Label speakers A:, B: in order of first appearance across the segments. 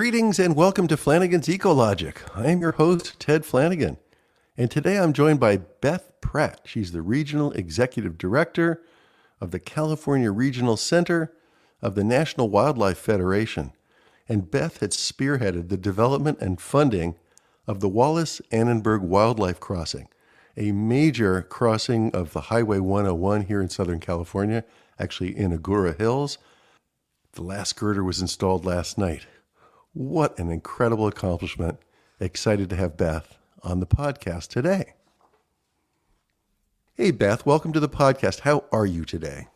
A: Greetings and welcome to Flanigan's Ecologic. I am your host, Ted Flanigan, and today I'm joined by Beth Pratt. She's the Regional Executive Director of the California Regional Center of the National Wildlife Federation, and Beth had spearheaded the development and funding of the Wallis Annenberg Wildlife Crossing, a major crossing of the Highway 101 here in Southern California, actually in Agoura Hills. The last girder was installed last night. What an incredible accomplishment. Excited to have Beth on the podcast today. Hey, Beth, welcome to the podcast. How are you today?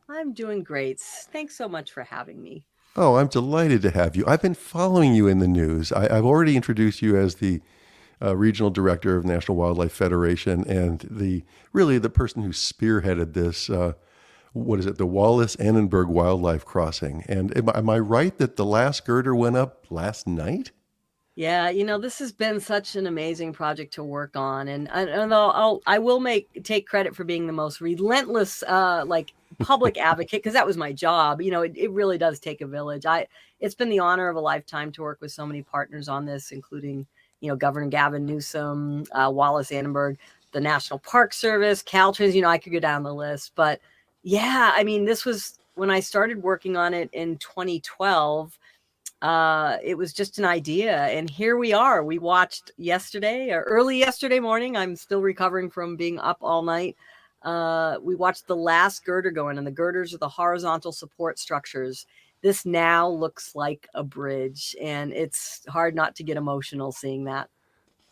B: I'm doing great. Thanks so much for having me.
A: Oh, I'm delighted to have you. I've been following you in the news. I've already introduced you as the Regional Director of National Wildlife Federation and the person who spearheaded this the Wallis Annenberg Wildlife Crossing. And am I right that the last girder went up last night?
B: Yeah, this has been such an amazing project to work on, and I will take credit for being the most relentless public advocate, because that was my job. It really does take a village. It's been the honor of a lifetime to work with so many partners on this, including Governor Gavin Newsom, Wallis Annenberg, the National Park Service, Caltrans. I could go down the list, but yeah, this was when I started working on it in 2012. It was just an idea, and here we are. We watched early yesterday morning. I'm still recovering from being up all night. We watched the last girder go in, and the girders are the horizontal support structures. This now looks like a bridge, and it's hard not to get emotional seeing that.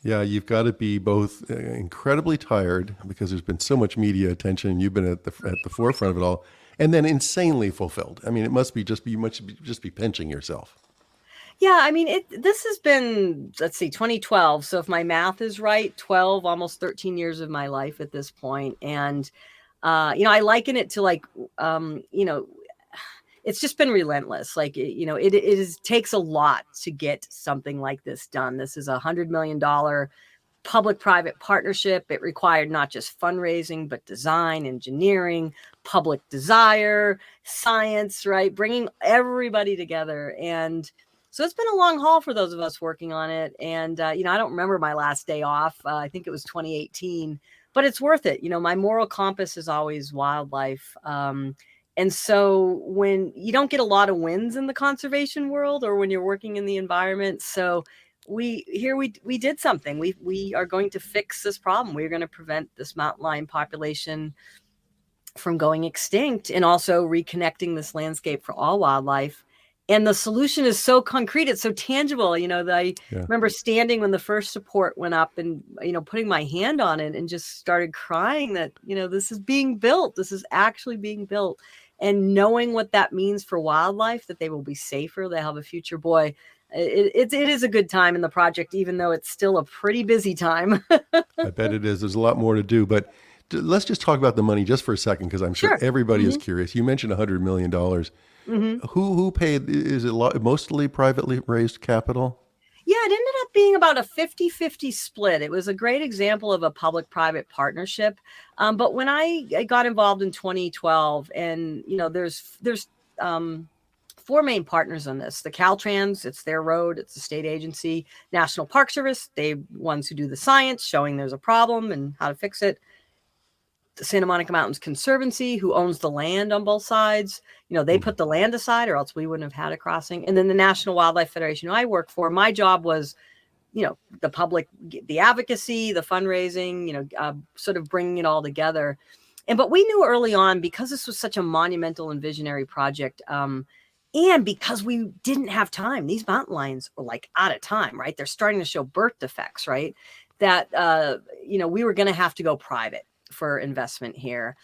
A: Yeah, you've got to be both incredibly tired because there's been so much media attention, and you've been at the forefront of it all, and then insanely fulfilled. It must be you must just be pinching yourself.
B: Yeah, this has been, 2012. So if my math is right, 12, almost 13 years of my life at this point. And, I liken it to it's just been relentless. It takes a lot to get something like this done. This is $100 million public-private partnership. It required not just fundraising, but design, engineering, public desire, science, right? Bringing everybody together. And so it's been a long haul for those of us working on it. And, I don't remember my last day off. I think it was 2018, but it's worth it. My moral compass is always wildlife. And so when you don't get a lot of wins in the conservation world or when you're working in the environment, so we did something. We are going to fix this problem. We're going to prevent this mountain lion population from going extinct and also reconnecting this landscape for all wildlife. And the solution is so concrete. It's so tangible. I remember standing when the first support went up and, putting my hand on it and just started crying that, this is being built. This is actually being built. And knowing what that means for wildlife, that they will be safer, they'll have a future. Boy, it is a good time in the project, even though it's still a pretty busy time.
A: I bet it is. There's a lot more to do. But let's just talk about the money just for a second, because I'm sure everybody is curious. You mentioned $100 million. Mm-hmm. Who paid? Is it mostly privately raised capital?
B: Yeah, it ended up being about a 50-50 split. It was a great example of a public-private partnership. But when I got involved in 2012, and there's four main partners on this: the Caltrans, it's their road, it's the state agency; National Park Service, they ones who do the science, showing there's a problem and how to fix it; the Santa Monica Mountains Conservancy, who owns the land on both sides. They put the land aside, or else we wouldn't have had a crossing. And then the National Wildlife Federation, who I work for. My job was, the public, the advocacy, the fundraising, sort of bringing it all together. But we knew early on, because this was such a monumental and visionary project, and because we didn't have time, these mountain lions were out of time, right? They're starting to show birth defects, right? That, we were going to have to go private for investment here.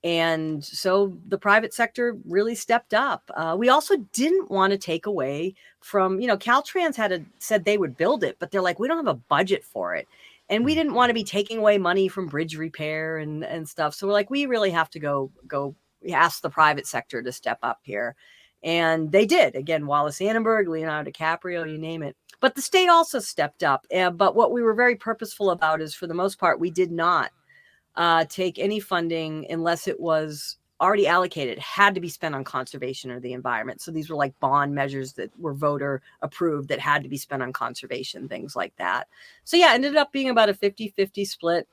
B: And so the private sector really stepped up. We also didn't want to take away from, Caltrans said they would build it, but they're like, we don't have a budget for it. And we didn't want to be taking away money from bridge repair and stuff. So we're like, we really have to go ask the private sector to step up here. And they did. Again, Wallis Annenberg, Leonardo DiCaprio, you name it. But the state also stepped up. But what we were very purposeful about is, for the most part, we did not take any funding unless it was already allocated had to be spent on conservation or the environment. So these were like bond measures that were voter approved that had to be spent on conservation, things like that. So yeah, it ended up being about a 50-50 split.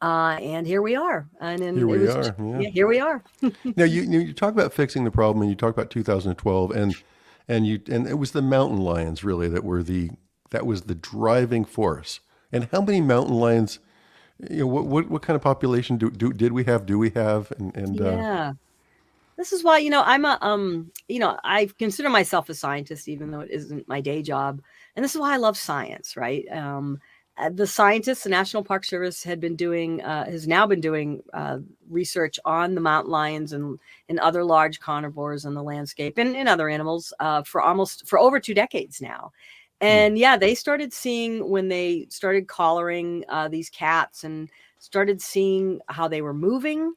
B: And here we are. And then
A: Here we are. Yeah.
B: here we are.
A: Now you talk about fixing the problem, and you talk about 2012, and it was the mountain lions really that was the driving force. And how many mountain lions? What kind of population did we have? Do we have?
B: Yeah. This is why, I'm I consider myself a scientist, even though it isn't my day job. And this is why I love science, right? The scientists, the National Park Service has now been doing research on the mountain lions and other large carnivores in the landscape and other animals for over 2 decades now. And yeah, they started seeing when they started collaring these cats and started seeing how they were moving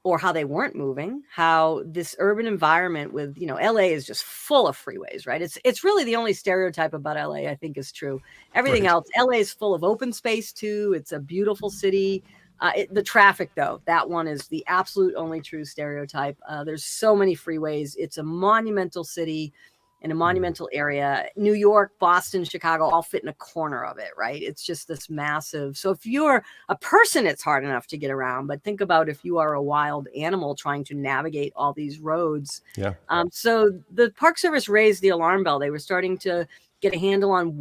B: or how they weren't moving, how this urban environment with, LA is just full of freeways, right? It's really the only stereotype about LA I think is true. Everything else, LA is full of open space too. It's a beautiful city. The traffic though, that one is the absolute only true stereotype. There's so many freeways. It's a monumental city in a monumental area. New York, Boston, Chicago, all fit in a corner of it, right? It's just this massive. So if you're a person, it's hard enough to get around, but think about if you are a wild animal trying to navigate all these roads.
A: Yeah.
B: So the Park Service raised the alarm bell. They were starting to get a handle on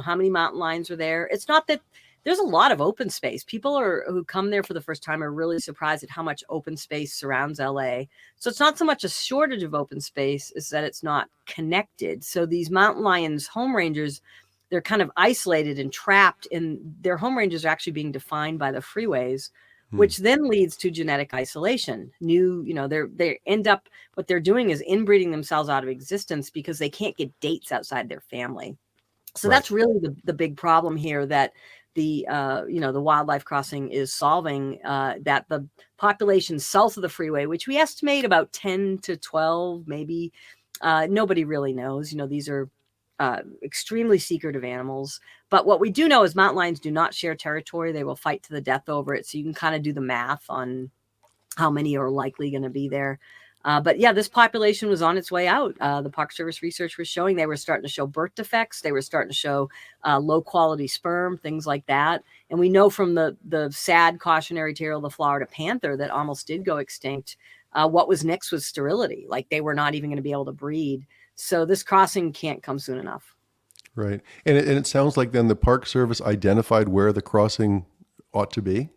B: how many mountain lions are there. It's not that there's a lot of open space. People who come there for the first time are really surprised at how much open space surrounds LA. So it's not so much a shortage of open space, is that it's not connected. So these mountain lions home ranges, they're kind of isolated and trapped, and their home ranges are actually being defined by the freeways, which then leads to genetic isolation. They end up, what they're doing is inbreeding themselves out of existence because they can't get dates outside their family. So that's really the big problem here that the wildlife crossing is solving, that the population south of the freeway, which we estimate about 10 to 12, maybe, nobody really knows. These are extremely secretive animals. But what we do know is mountain lions do not share territory. They will fight to the death over it. So you can kind of do the math on how many are likely going to be there. But yeah, this population was on its way out. The Park Service research was showing they were starting to show birth defects. They were starting to show low quality sperm, things like that. And we know from the sad cautionary tale of the Florida panther that almost did go extinct. What was next was sterility. Like they were not even going to be able to breed. So this crossing can't come soon enough.
A: Right. And it sounds like then the Park Service identified where the crossing ought to be.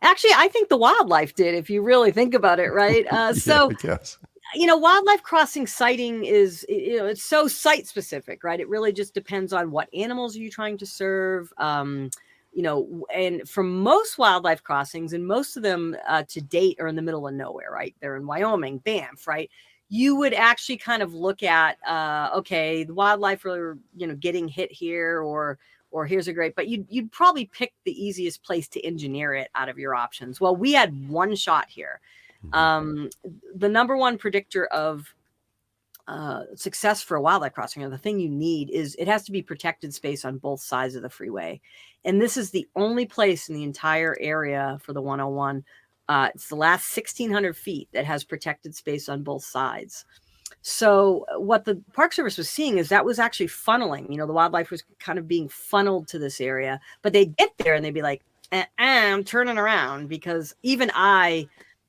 B: Actually, I think the wildlife did, if you really think about it, right?
A: I guess.
B: Wildlife crossing siting is, it's so site specific, right? It really just depends on what animals are you trying to serve. And for most wildlife crossings, and most of them to date are in the middle of nowhere, right? They're in Wyoming, Banff, right? You would actually kind of look at, the wildlife are, getting hit here, or here's a great, but you'd probably pick the easiest place to engineer it out of your options. Well, we had one shot here. The number one predictor of success for a wildlife crossing, or the thing you need, is it has to be protected space on both sides of the freeway. And this is the only place in the entire area for the 101. It's the last 1,600 feet that has protected space on both sides. So what the Park Service was seeing is that was actually funneling. The wildlife was kind of being funneled to this area, but they'd get there and they'd be like, I'm turning around, because even I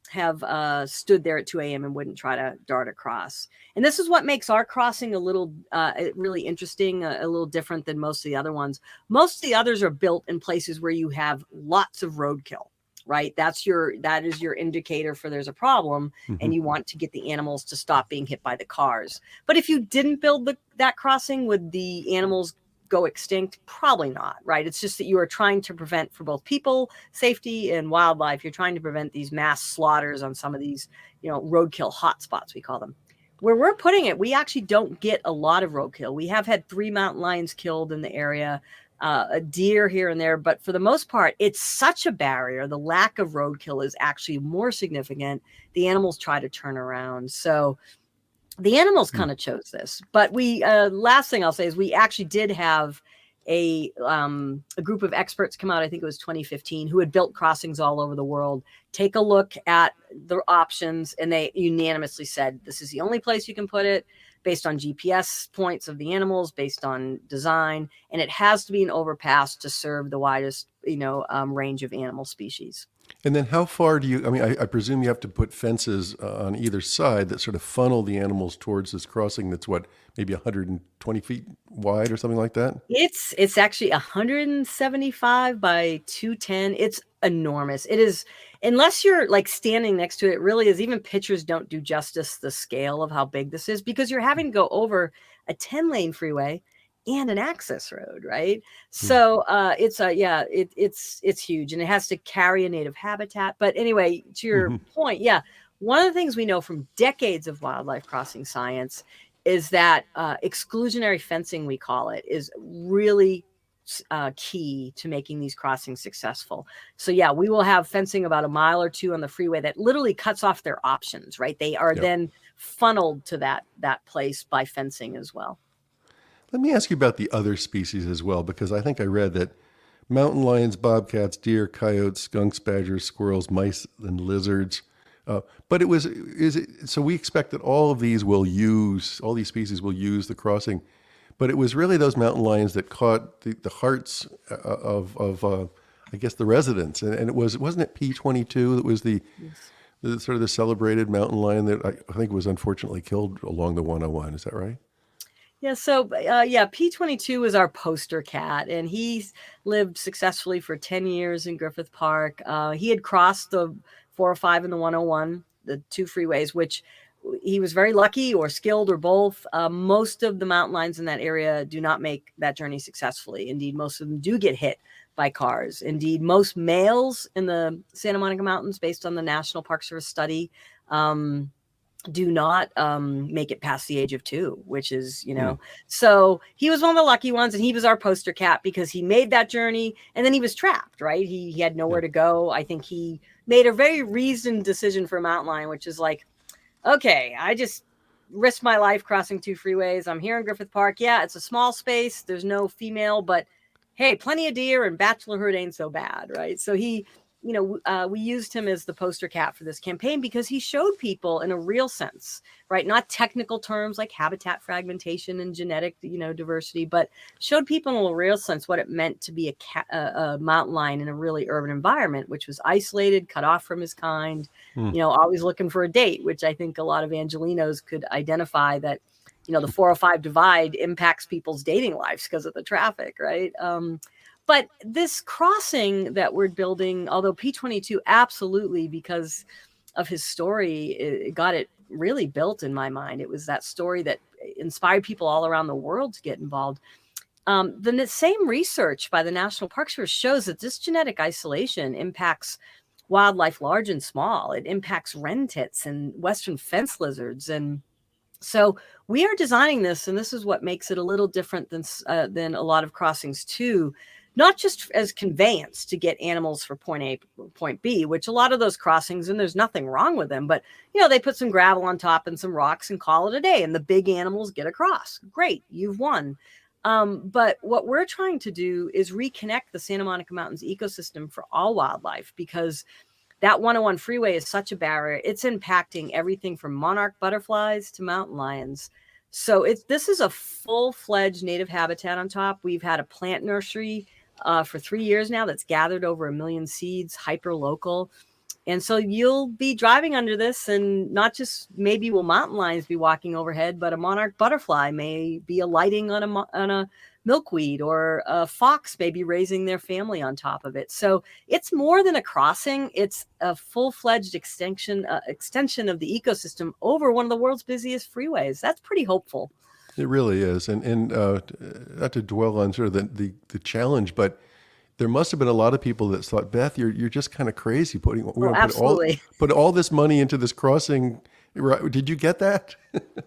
B: have stood there at 2 a.m. and wouldn't try to dart across. And this is what makes our crossing a little really interesting, a little different than most of the other ones. Most of the others are built in places where you have lots of roadkill. Right. That is your indicator for there's a problem, and you want to get the animals to stop being hit by the cars. But if you didn't build that crossing, would the animals go extinct? Probably not. Right. It's just that you are trying to prevent, for both people safety and wildlife, you're trying to prevent these mass slaughters on some of these, roadkill hotspots, we call them. Where we're putting it, we actually don't get a lot of roadkill. We have had 3 mountain lions killed in the area. A deer here and there, but for the most part, it's such a barrier. The lack of roadkill is actually more significant. The animals try to turn around. So the animals kind of chose this. But we, last thing I'll say is we actually did have a group of experts come out, I think it was 2015, who had built crossings all over the world, take a look at the options, and they unanimously said, this is the only place you can put it, based on GPS points of the animals, based on design, and it has to be an overpass to serve the widest, range of animal species.
A: And then how far do you, I presume you have to put fences on either side that sort of funnel the animals towards this crossing that's what, maybe 120 feet wide or something like that?
B: It's actually 175 by 210. It's enormous. It is, unless you're like standing next to it, it really is. Even pictures don't do justice the scale of how big this is, because you're having to go over a 10-lane freeway and an access road, right? So it's huge, and it has to carry a native habitat. But anyway, to your point, one of the things we know from decades of wildlife crossing science is that exclusionary fencing, we call it, is really key to making these crossings successful. So we will have fencing about a mile or two on the freeway that literally cuts off their options, right? They are then funneled to that place by fencing as well.
A: Let me ask you about the other species as well, because I think I read that mountain lions, bobcats, deer, coyotes, skunks, badgers, squirrels, mice, and lizards. But so we expect that all these species will use the crossing, but it was really those mountain lions that caught the hearts of I guess the residents, and wasn't it P22 that was the sort of the celebrated mountain lion that I think was unfortunately killed along the 101. Is that right?
B: Yeah, so P22 was our poster cat, and he's lived successfully for 10 years in Griffith Park. He had crossed the 405 and the 101, the two freeways, which he was very lucky or skilled or both. Most of the mountain lions in that area do not make that journey successfully. Indeed, most of them do get hit by cars. Indeed, most males in the Santa Monica Mountains, based on the National Park Service study, do not make it past the age of 2, which is, so he was one of the lucky ones, and he was our poster cat because he made that journey and then he was trapped, right? He had nowhere to go. I think he made a very reasoned decision for a mountain lion, which is like, okay, I just risked my life crossing 2 freeways. I'm here in Griffith Park. Yeah, it's a small space. There's no female, but hey, plenty of deer, and bachelorhood ain't so bad, right? So he, we used him as the poster cat for this campaign because he showed people in a real sense, right? Not technical terms like habitat fragmentation and genetic, diversity, but showed people in a real sense what it meant to be a mountain lion in a really urban environment, which was isolated, cut off from his kind, always looking for a date, which I think a lot of Angelinos could identify that, the 405 divide impacts people's dating lives because of the traffic, right? But this crossing that we're building, although P22 absolutely, because of his story, it got it really built in my mind. It was that story that inspired people all around the world to get involved. The same research by the National Park Service shows that this genetic isolation impacts wildlife large and small. It impacts wren tits and western fence lizards. And so we are designing this, and this is what makes it a little different than a lot of crossings too. Not just as conveyance to get animals from point A to point B, which a lot of those crossings, and there's nothing wrong with them, but, they put some gravel on top and some rocks and call it a day, and the big animals get across. Great, you've won. But what we're trying to do is reconnect the Santa Monica Mountains ecosystem for all wildlife, because that 101 freeway is such a barrier. It's impacting everything from monarch butterflies to mountain lions. So this is a full-fledged native habitat on top. We've had a plant nursery for 3 years now that's gathered over 1 million seeds, hyper local. And so you'll be driving under this, and not just maybe will mountain lions be walking overhead, but a monarch butterfly may be alighting on a milkweed, or a fox may be raising their family on top of it. So it's more than a crossing. It's a full-fledged extension of the ecosystem over one of the world's busiest freeways. That's pretty hopeful.
A: It really is. And not to dwell on sort of the challenge, but there must have been a lot of people that thought, Beth, you're just kind of crazy put all this money into this crossing. Did you get that?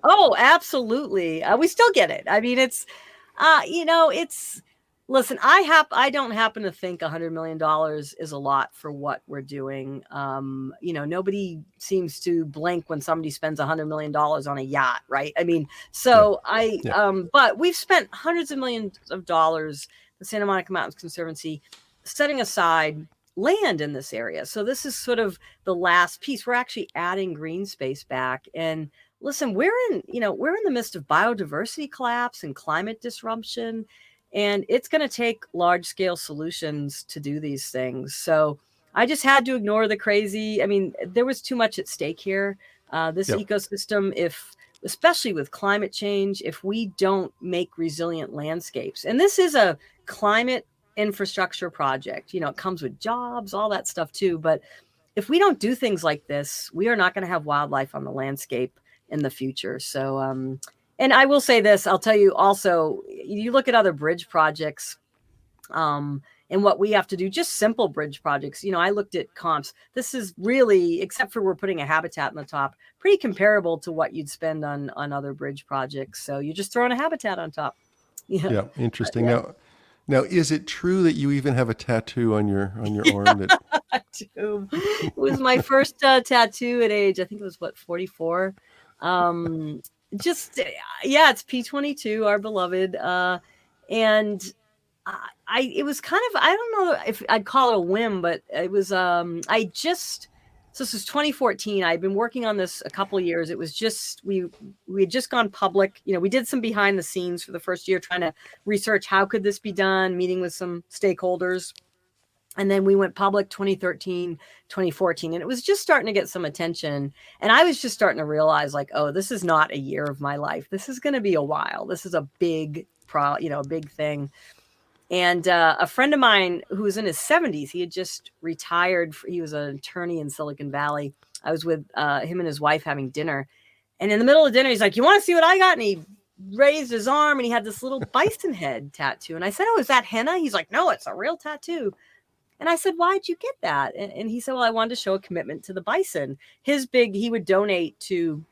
B: Oh, absolutely. We still get it. I mean, it's, listen, I don't happen to think $100 million is a lot for what we're doing. Nobody seems to blink when somebody spends $100 million on a yacht, right? I mean, so but we've spent hundreds of millions of dollars. the Santa Monica Mountains Conservancy, setting aside land in this area. So this is sort of the last piece. We're actually adding green space back. And listen, we're in the midst of biodiversity collapse and climate disruption, and it's going to take large scale solutions to do these things. So I just had to ignore the crazy. I mean, there was too much at stake here. This ecosystem, especially with climate change, if we don't make resilient landscapes, and this is a climate infrastructure project, it comes with jobs, all that stuff too. But if we don't do things like this, we are not going to have wildlife on the landscape in the future. So, and I will say this, I'll tell you also, you look at other bridge projects, and what we have to do, just simple bridge projects. I looked at comps. This is really, except for we're putting a habitat on the top, pretty comparable to what you'd spend on other bridge projects. So you're just throwing a habitat on top.
A: Yeah, interesting. Now, is it true that you even have a tattoo on your arm? That
B: it was my first tattoo at age, I think it was 44. It's P22, our beloved, and it was kind of, I don't know if I'd call it a whim, but it was, so this was 2014. I'd been working on this a couple of years. It was just, we had just gone public. We did some behind the scenes for the first year, trying to research how could this be done, meeting with some stakeholders. And then we went public 2013, 2014, and it was just starting to get some attention. And I was just starting to realize, like, oh, this is not a year of my life. This is going to be a while. This is a big a big thing. And a friend of mine who was in his 70s, he had just retired. He was an attorney in Silicon Valley. I was with him and his wife having dinner. And in the middle of dinner, he's like, "You want to see what I got?" And he raised his arm and he had this little bison head tattoo. And I said, "Oh, is that henna?" He's like, "No, it's a real tattoo." And I said, "Why'd you get that?" And he said, "Well, I wanted to show a commitment to the bison." He would donate to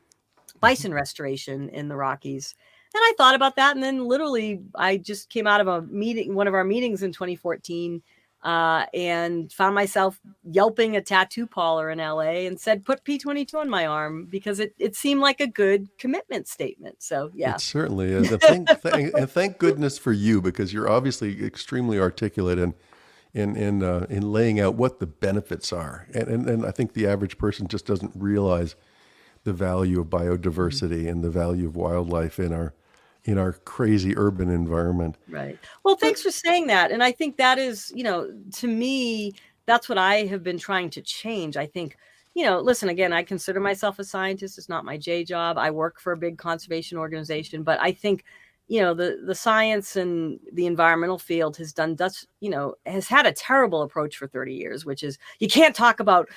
B: bison restoration in the Rockies. And I thought about that. And then literally I just came out of one of our meetings in 2014, and found myself yelping a tattoo parlor in LA and said, "Put P22 on my arm," because it seemed like a good commitment statement. So yeah.
A: It certainly is. And thank goodness for you, because you're obviously extremely articulate in laying out what the benefits are. And I think the average person just doesn't realize the value of biodiversity and the value of wildlife in our crazy urban environment.
B: Right. Well, thanks for saying that. And I think that is, to me, that's what I have been trying to change. I think, listen, again, I consider myself a scientist. It's not my J job. I work for a big conservation organization, but I think, the science and the environmental field has had a terrible approach for 30 years, which is you can't talk about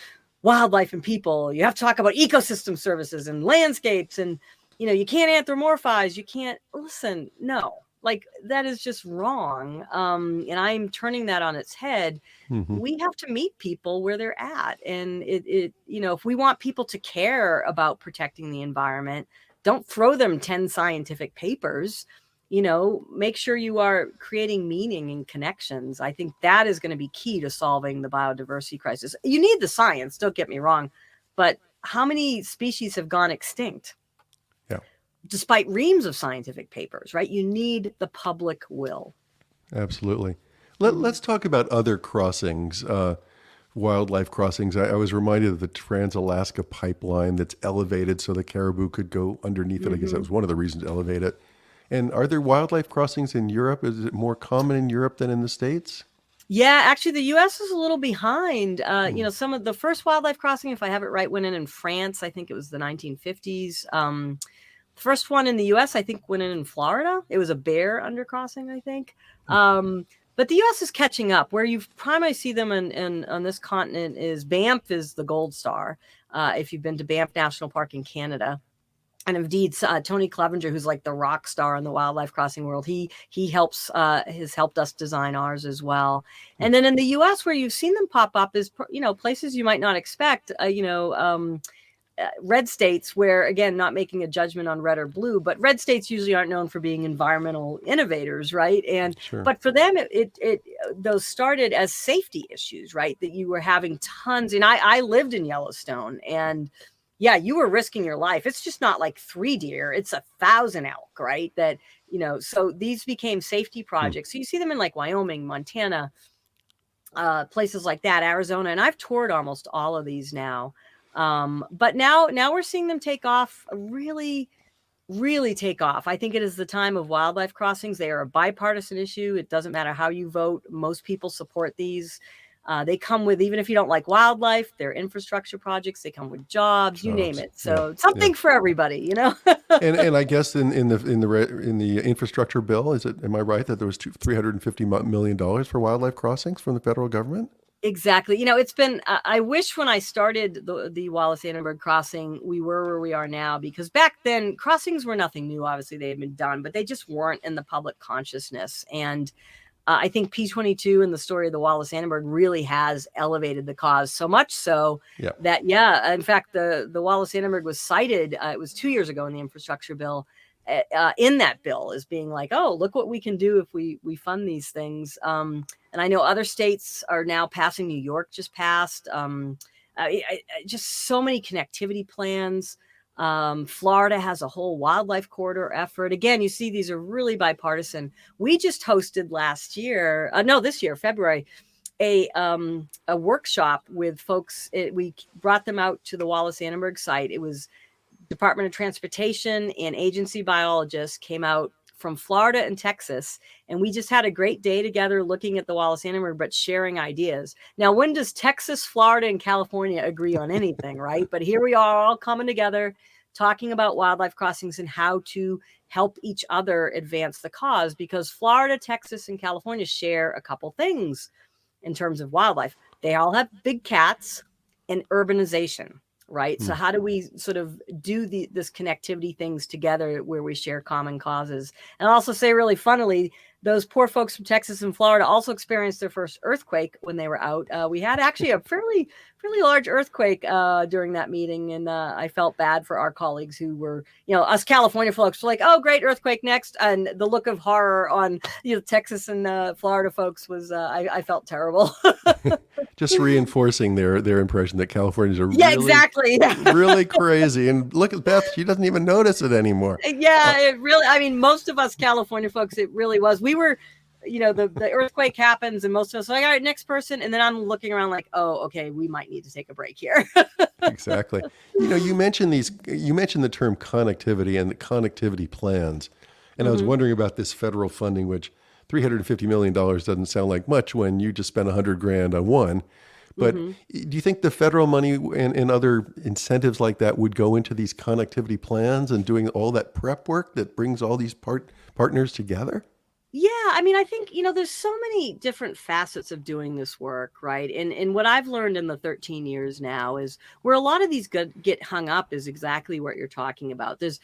B: wildlife and people. You have to talk about ecosystem services and landscapes, and you can't anthropomorphize. You can't listen. No, like that is just wrong. And I'm turning that on its head. Mm-hmm. We have to meet people where they're at. And if we want people to care about protecting the environment, don't throw them 10 scientific papers. Make sure you are creating meaning and connections. I think that is going to be key to solving the biodiversity crisis. You need the science, don't get me wrong, but how many species have gone extinct?
A: Yeah.
B: Despite reams of scientific papers, right? You need the public will.
A: Absolutely. Let's talk about other crossings, wildlife crossings. I was reminded of the Trans-Alaska pipeline that's elevated so the caribou could go underneath it. I guess that was one of the reasons to elevate it. And are there wildlife crossings in Europe? Is it more common in Europe than in the States?
B: Yeah, actually, the U.S. is a little behind. Some of the first wildlife crossing, if I have it right, went in France. I think it was the 1950s. The first one in the U.S., I think, went in Florida. It was a bear undercrossing, I think. But the U.S. is catching up. Where you primarily see them on this continent is Banff is the gold star. If you've been to Banff National Park in Canada. And indeed, Tony Clevenger, who's like the rock star in the wildlife crossing world, he has helped us design ours as well. And then in the U.S., where you've seen them pop up is places you might not expect. Red states, where again, not making a judgment on red or blue, but red states usually aren't known for being environmental innovators, right? And
A: sure.
B: But for them, those started as safety issues, right? That you were having tons. And I lived in Yellowstone, and yeah, you were risking your life. It's just not like 3 deer, it's 1,000 elk, right? That, so these became safety projects. So you see them in like Wyoming, Montana, places like that, Arizona, and I've toured almost all of these now. But now we're seeing them take off, really take off. I think it is the time of wildlife crossings. They are a bipartisan issue. It doesn't matter how you vote. Most people support these. They come with, even if you don't like wildlife, they're infrastructure projects. They come with jobs, you name it. So something for everybody,
A: And I guess in the infrastructure bill, am I right that there was $350 million for wildlife crossings from the federal government?
B: Exactly. It's been, I wish when I started the Wallis Annenberg Crossing, we were where we are now, because back then crossings were nothing new. Obviously they had been done, but they just weren't in the public consciousness. And I think P22 and the story of the Wallis Annenberg really has elevated the cause so much so that, in fact, the Wallis Annenberg was cited, it was 2 years ago in the infrastructure bill, in that bill as being like, oh, look what we can do if we fund these things. And I know other states are now passing. New York just passed. Just so many connectivity plans. Florida has a whole wildlife corridor effort. Again, you see these are really bipartisan. We just hosted this year, February, a workshop with folks. We brought them out to the Wallis Annenberg site. It was Department of Transportation and agency biologists came out from Florida and Texas, and we just had a great day together looking at the Wallis Annenberg, but sharing ideas. Now, when does Texas, Florida, and California agree on anything, right? But here we are all coming together, talking about wildlife crossings and how to help each other advance the cause, because Florida, Texas, and California share a couple things in terms of wildlife. They all have big cats and urbanization. Right. So how do we sort of do this connectivity things together where we share common causes? And I'll also say, really funnily, those poor folks from Texas and Florida also experienced their first earthquake when they were out. We had actually a fairly large earthquake during that meeting. And I felt bad for our colleagues who were, us California folks were like, oh, great, earthquake next. And the look of horror on, Texas and Florida folks was, I felt terrible.
A: Just reinforcing their impression that Californians are really crazy. And look at Beth, she doesn't even notice it anymore.
B: Yeah, it really, most of us California folks, it really was. We were, the earthquake happens and most of us are like, all right, next person. And then I'm looking around like, oh, okay, we might need to take a break here.
A: Exactly. You mentioned the term connectivity and the connectivity plans. And I was wondering about this federal funding, which $350 million doesn't sound like much when you just spent $100,000 on one. But do you think the federal money and other incentives like that would go into these connectivity plans and doing all that prep work that brings all these partners together?
B: Yeah, I think, there's so many different facets of doing this work, right? And what I've learned in the 13 years now is where a lot of these get hung up is exactly what you're talking about. There's,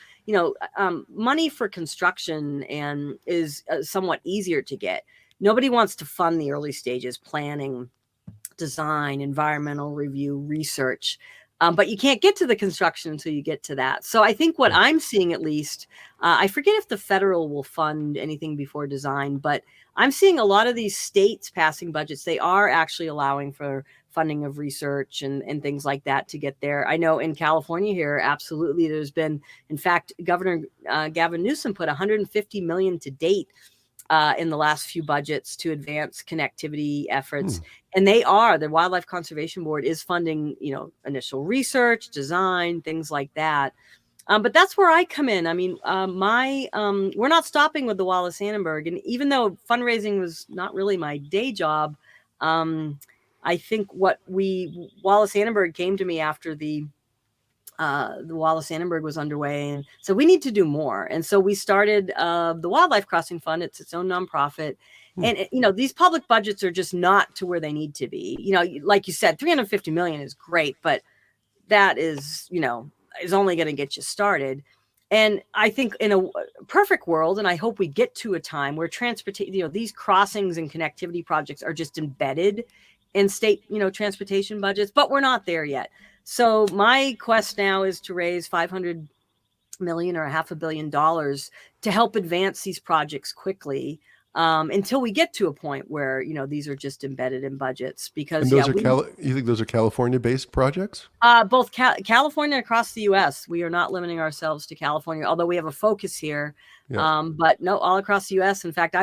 B: money for construction and is somewhat easier to get. Nobody wants to fund the early stages, planning, design, environmental review, research. But you can't get to the construction until you get to that. So I think what I'm seeing, at least, I forget if the federal will fund anything before design, but I'm seeing a lot of these states passing budgets. They are actually allowing for funding of research and things like that to get there. I know in California here, absolutely, there's been, in fact, Governor Gavin Newsom put $150 million to date in the last few budgets to advance connectivity efforts. And the Wildlife Conservation Board is funding, initial research, design, things like that. But that's where I come in. We're not stopping with the Wallis Annenberg. And even though fundraising was not really my day job, I think Wallis Annenberg came to me after the Wallis Annenberg was underway, and so we need to do more. And so we started the Wildlife Crossing Fund. It's its own nonprofit. And these public budgets are just not to where they need to be. Like you said, $350 million is great, but that is only going to get you started. And I think in a perfect world, and I hope we get to a time where these crossings and connectivity projects are just embedded in state, transportation budgets, but we're not there yet. So my quest now is to raise $500 million or $500 million to help advance these projects quickly. until we get to a point where, these are just embedded in budgets. Because
A: And those are you think those are California-based projects?
B: Both California across the U.S. We are not limiting ourselves to California, although we have a focus here.
A: Yeah.
B: But no, all across the U.S. In fact,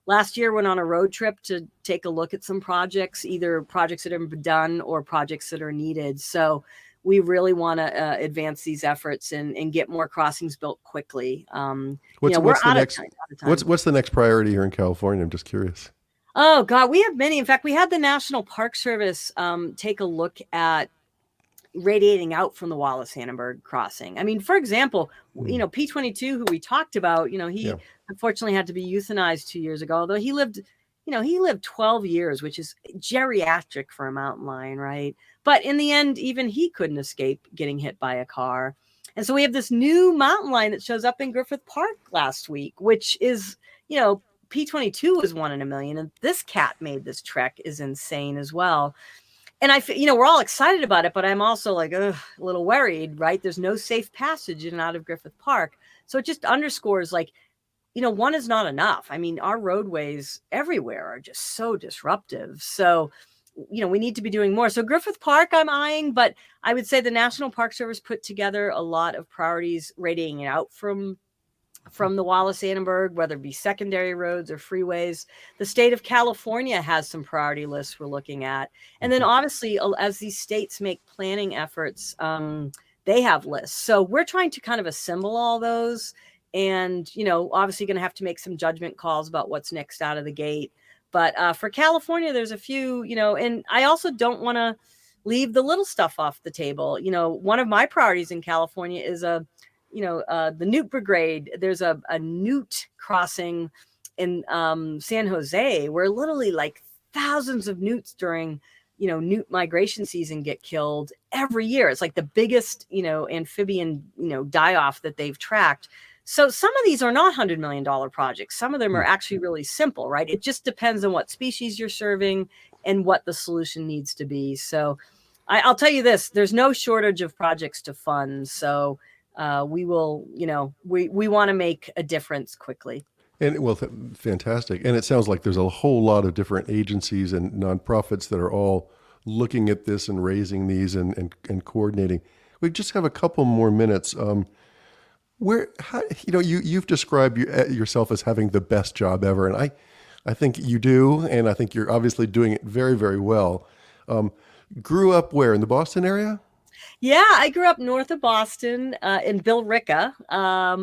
B: last year went on a road trip to take a look at some projects, either projects that have been done or projects that are needed. So we really want to advance these efforts and get more crossings built quickly. We're out of time.
A: What's the next priority here in California? I'm just curious.
B: Oh God, we have many. In fact, we had the National Park Service take a look at radiating out from the Wallis Annenberg crossing. I mean, for example, P22, who we talked about, he unfortunately had to be euthanized 2 years ago, although he lived 12 years, which is geriatric for a mountain lion, right? But in the end, even he couldn't escape getting hit by a car. And so we have this new mountain lion that shows up in Griffith Park last week, which is, P22 was 1 in a million. And this cat made this trek is insane as well. And we're all excited about it, but I'm also like, a little worried, right? There's no safe passage in and out of Griffith Park. So it just underscores one is not enough. I mean, our roadways everywhere are just so disruptive. So, we need to be doing more. So Griffith Park, I'm eyeing, but I would say the National Park Service put together a lot of priorities radiating out from the Wallis Annenberg, whether it be secondary roads or freeways. The state of California has some priority lists we're looking at. And then obviously, as these states make planning efforts, they have lists. So we're trying to kind of assemble all those and, obviously going to have to make some judgment calls about what's next out of the gate. But for California, there's a few, and I also don't want to leave the little stuff off the table. One of my priorities in California is the Newt Brigade. There's a newt crossing in San Jose where literally like thousands of newts during, newt migration season get killed every year. It's like the biggest, amphibian, die-off that they've tracked. So some of these are not $100 million projects. Some of them are actually really simple, right? It just depends on what species you're serving and what the solution needs to be. So I'll tell you this, there's no shortage of projects to fund. So we will, we want to make a difference quickly.
A: And fantastic. And it sounds like there's a whole lot of different agencies and nonprofits that are all looking at this and raising these and coordinating. We just have a couple more minutes. You've described yourself as having the best job ever, and I think you do, and I think you're obviously doing it very, very well. Grew up where, in the Boston area?
B: Yeah, I grew up north of Boston in Billerica,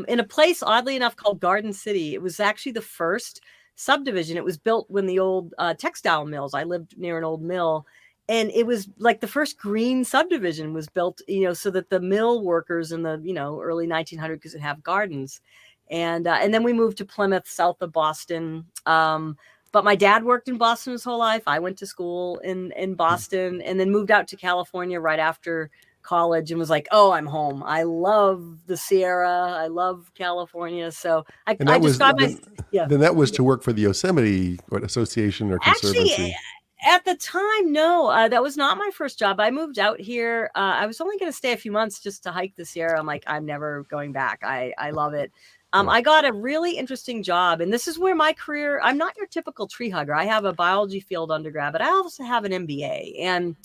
B: in a place, oddly enough, called Garden City. It was actually the first subdivision. It was built when the old textile mills, I lived near an old mill, and it was like the first green subdivision was built, so that the mill workers in the, early 1900s could have gardens. And then we moved to Plymouth, south of Boston. But my dad worked in Boston his whole life. I went to school in Boston and then moved out to California right after college and was like, oh, I'm home. I love the Sierra. I love California. So Then
A: that was to work for the Yosemite Association or Conservancy.
B: Actually, at the time, no, that was not my first job. I moved out here. I was only going to stay a few months just to hike the Sierra. I'm like, I'm never going back. I love it. I got a really interesting job, and this is where my career, I'm not your typical tree hugger. I have a biology field undergrad, but I also have an MBA. And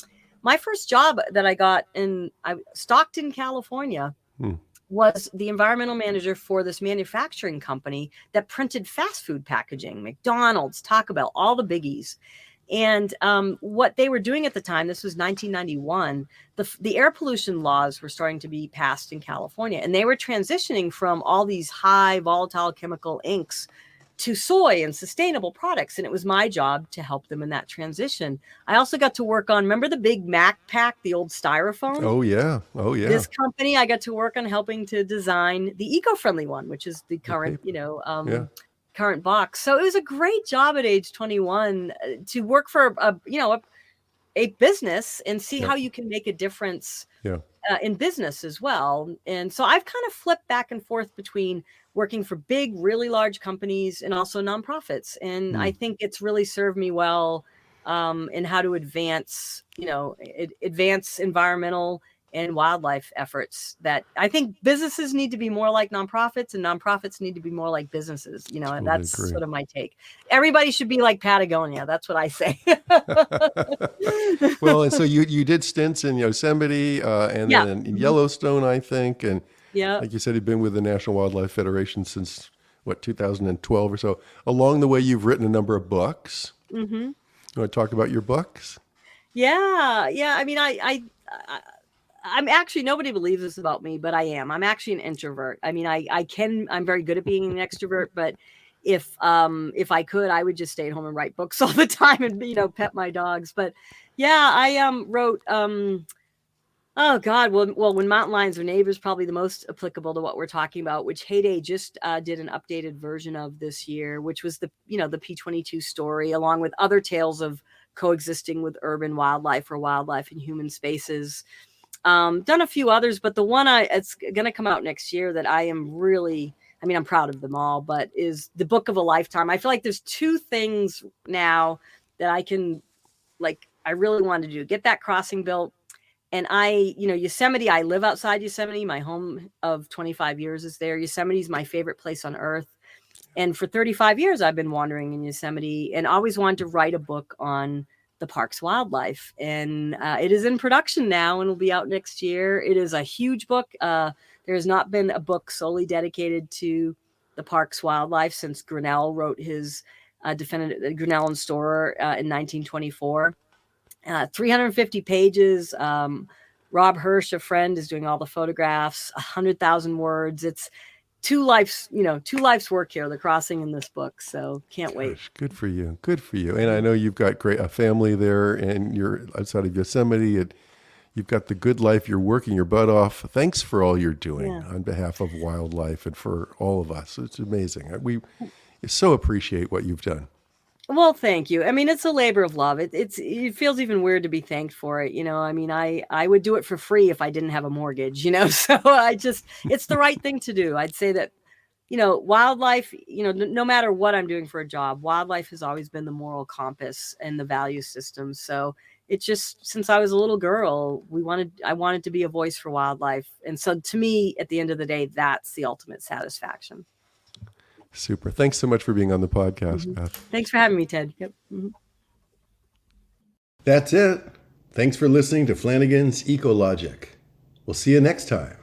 B: my first job that I got in Stockton, California, was the environmental manager for this manufacturing company that printed fast food packaging, McDonald's, Taco Bell, all the biggies. And what they were doing at the time, this was 1991, the air pollution laws were starting to be passed in California. And they were transitioning from all these high volatile chemical inks to soy and sustainable products. And it was my job to help them in that transition. I also got to work on, remember the big Mac pack, the old styrofoam?
A: Oh, yeah.
B: This company, I got to work on helping to design the eco-friendly one, which is the current, current box. So it was a great job at age 21 to work for a business and see how you can make a difference in business as well. And so I've kind of flipped back and forth between working for big, really large companies and also nonprofits. And I think it's really served me well in how to advance environmental and wildlife efforts that I think businesses need to be more like nonprofits, and nonprofits need to be more like businesses.
A: Totally
B: that's
A: agree.
B: sort of my take. Everybody should be like Patagonia. That's what I say.
A: Well, and so you did stints in Yosemite and
B: Yeah.
A: then in Yellowstone, I think. And
B: Yeah.
A: like you said, you've been with the National Wildlife Federation since, 2012 or so. Along the way, you've written a number of books.
B: Mm-hmm.
A: You want to talk about your books?
B: Yeah. I mean, I'm actually, nobody believes this about me, but I am. I'm actually an introvert. I mean, I'm very good at being an extrovert, but if I could, I would just stay at home and write books all the time and, pet my dogs. But yeah, I wrote, oh God, well, When Mountain Lions Are Neighbors, probably the most applicable to what we're talking about, which Heyday just did an updated version of this year, which was the P22 story, along with other tales of coexisting with urban wildlife or wildlife in human spaces. Done a few others, but the one it's going to come out next year that I am really, I'm proud of them all, but is The Book of a Lifetime. I feel like there's two things now that I really want to do. Get that crossing built. And Yosemite, I live outside Yosemite. My home of 25 years is there. Yosemite is my favorite place on earth. And for 35 years, I've been wandering in Yosemite and always wanted to write a book on the park's wildlife. And it is in production now and will be out next year. It is a huge book. There has not been a book solely dedicated to the park's wildlife since Grinnell wrote his Grinnell and Storer in 1924. 350 pages. Rob Hirsch, a friend, is doing all the photographs, 100,000 words. It's two life's work here, the crossing in this book. So can't wait.
A: Good for you. Good for you. And I know you've got a family there and you're outside of Yosemite and you've got the good life. You're working your butt off. Thanks for all you're doing on behalf of wildlife and for all of us. It's amazing. We so appreciate what you've done.
B: Well, thank you. It's a labor of love. It feels even weird to be thanked for it. I would do it for free if I didn't have a mortgage, so it's the right thing to do. I'd say that, wildlife, no matter what I'm doing for a job, wildlife has always been the moral compass and the value system. So it's just, since I was a little girl, I wanted to be a voice for wildlife. And so to me, at the end of the day, that's the ultimate satisfaction.
A: Super. Thanks so much for being on the podcast, Beth.
B: Thanks for having me, Ted. Yep. Mm-hmm.
A: That's it. Thanks for listening to Flanigan's Ecologic. We'll see you next time.